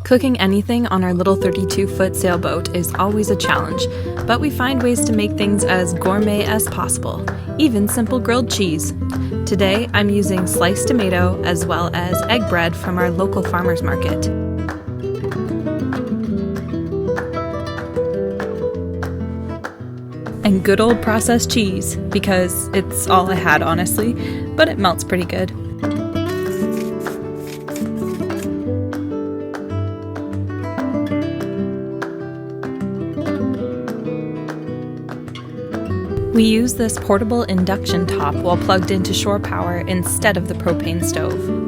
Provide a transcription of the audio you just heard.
Cooking anything on our little 32-foot sailboat is always a challenge, but we find ways to make things as gourmet as possible, even simple grilled cheese. Today, I'm using sliced tomato as well as egg bread from our local farmer's market. And good old processed cheese, because it's all I had honestly, but it melts pretty good. We use this portable induction top while plugged into shore power instead of the propane stove.